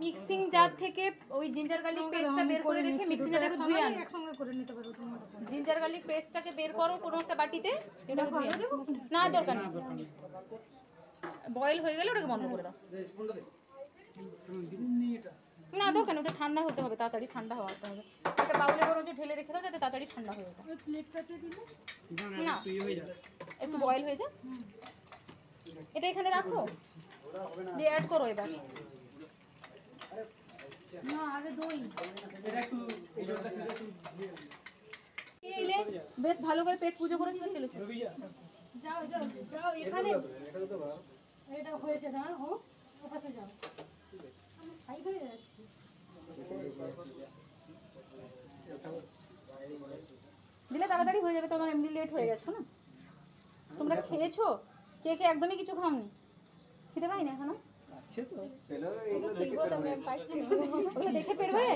Mixing jar থেকে ওই ginger garlic পেস্টটা বের করে রেখে মিক্সিং জারটাকে ধুয়ে আনো, একসঙ্গে করে নিতে পারো তুমি। জিঞ্জার গার্লিক পেস্টটাকে বের করো কোনো একটা বাটিতে, এটা ধুয়ে আনো। না দরকার নেই, বয়েল হয়ে গেলে ওটাকে বন্ধ করে দাও। না দরকার নেই, ওটা ঠান্ডা হতে হবে, তাড়াতাড়ি ঠান্ডা হওয়াতে হবে। একটা বাউলে বরঞ্চ ঢেলে রেখে দাও যাতে তাড়াতাড়ি ঠান্ডা হয়ে যায়। প্লেটটাতে দিলে না একটু বয়েল হয়ে যাক, এটা এখানে রাখো, দিয়ে অ্যাড করো এবার। না আগে দই এলে বেশ ভালো করে পেট পুজো করে চলে যাও যাও যাও এখানে এটা হয়েছে দাঁড়া ও ওপাশে যাও আমি খাই হয়ে যাচ্ছি দিলে তাড়াতাড়ি হয়ে যাবে, তোমার এমনি লেট হয়ে গেছো না। তোমরা খেয়েছো? কে কে একদমই কিছু খাওনি? খেতে পাই না এখনো? ওগুলো দেখে পেট ভরে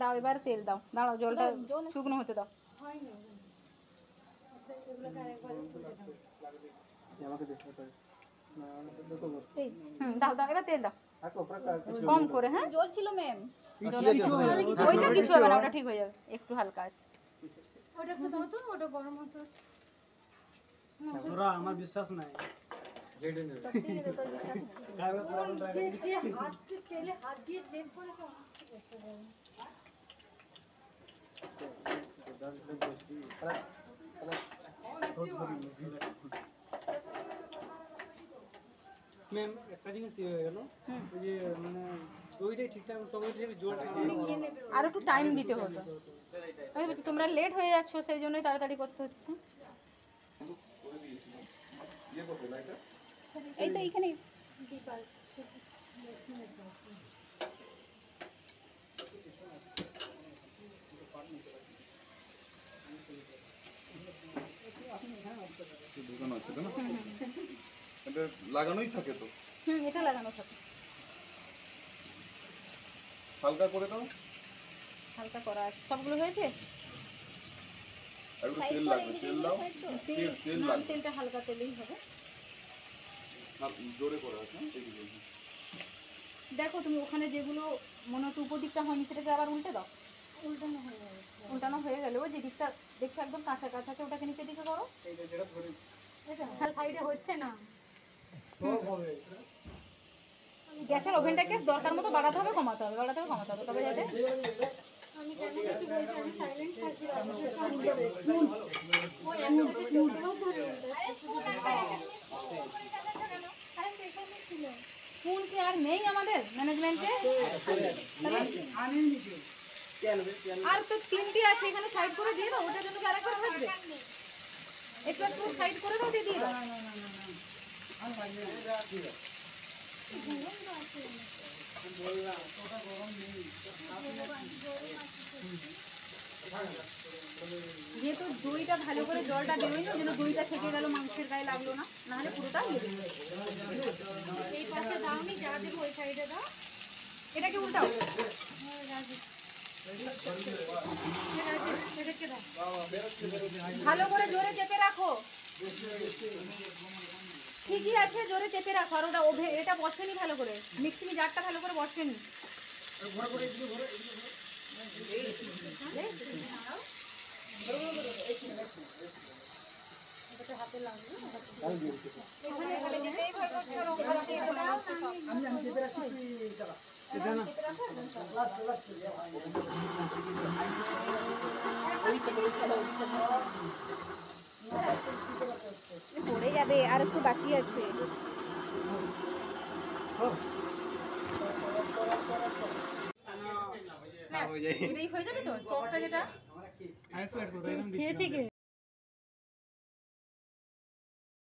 দাও, এবার তেল দাও, দাঁড়াও জলটা শুকনো হতে দাও। দাও দাও, এবার তেল দাও কম করে। হ্যাঁ জল ছিল ম্যাম, ওইটা কিছু হবে না, ওটা ঠিক হয়ে যাবে, একটু হালকা আছে। ওটা একটু দাও তো, ওটা গরম হতো। আমার বিশ্বাস নাই। যে হাত তেলে হাত দিয়ে চেক করেছে ম্যাম একটা জিনিস হয়ে গেল, ওই যে মানে দইটাই ঠিকঠাক জলটা আর একটু টাইম দিতে হতো, তোমরা লেট হয়ে যাচ্ছ সেই জন্যই তাড়াতাড়ি করতে হচ্ছে। এই তো এইখানে দোকান আছে তো না, এটা লাগানোই থাকে তো। এটা লাগানো থাকে। হালকা করে দাও, হালকা করা আছে। সবগুলো হয়েছে? একটু তেল লাগবে, তেল দাও, তেল লাগবে, তেলটা হালকা তেলেই হবে। না জোরে করে আছে এইগুলো। দেখো তুমি ওখানে যেগুলো মনে হচ্ছে উপদিকটা হয়নি সেটাকে আবার উল্টে দাও। উল্টানো হয়ে গেলে ওই যে দিকটা দেখছো একদম কাঁচা কাঁচা আছে ওটাকে নিচে দিকে করো। সাইডে হচ্ছে না। গ্যাসের ওভেনটাকে দরকার মতো বাড়াতে হবে কমাতে হবে, বাড়াতে হবে কমাতে হবে, তবে যাতে আমি কেন কিছু বলছি, আমি সাইলেন্ট থাকি। স্পুন কি আর নেই আমাদের ম্যানেজমেন্টে? আর তো তিনটি আছে এখানে, সাইড করে দিয়ে দাও, ওটার জন্য কি আরেকটা থাকবে? একটু একটু সাইড করে দাও, দিয়ে দাও। যেহেতু দইটা ভালো করে জলটা বেরোয় না, যেন দইটা থেকে গেল মাংসের গায়ে লাগলো না, নাহলে পুরোটা এই পাশে দাওনি, যা দেবো ওই সাইডে দাও। এটাকে উল্টাও, এটাকে দাও। ভালো করে জোরে চেপে রাখো। ঠিকই আছে, জোরে চেপে রাখো। আর ওটা এটা বসেনি ভালো করে, মিক্সিং জারটা ভালো করে বসেনি। হাতে লাগবে পড়ে যাবে, আর একটু বাকি আছে। এটাই হয়ে যাবে তো টকটা, যেটা আরেকটু অ্যাড করতে খেয়েছে কে?